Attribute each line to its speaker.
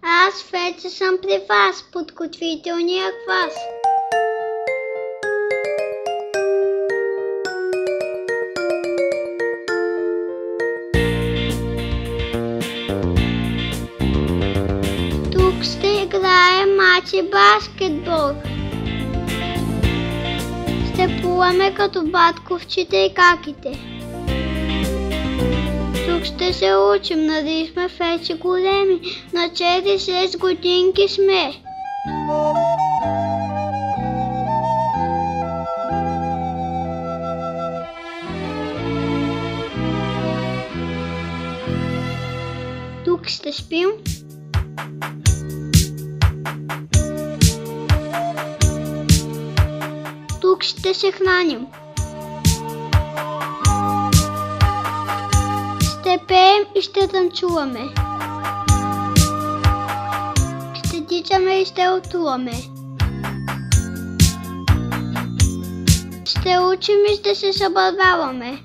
Speaker 1: Аз вече съм при вас, подготвителния клас. Тук ще играем мач и баскетбол. Ще плуваме като батковчите и каките. Тук ще се учим, нали сме вече големи, на 4-6 годинки сме. Тук ще спим. Тук ще се храним. Ще пеем и ще танцуваме. Ще тичаме и ще отуваме. Ще учим и ще се събавляваме.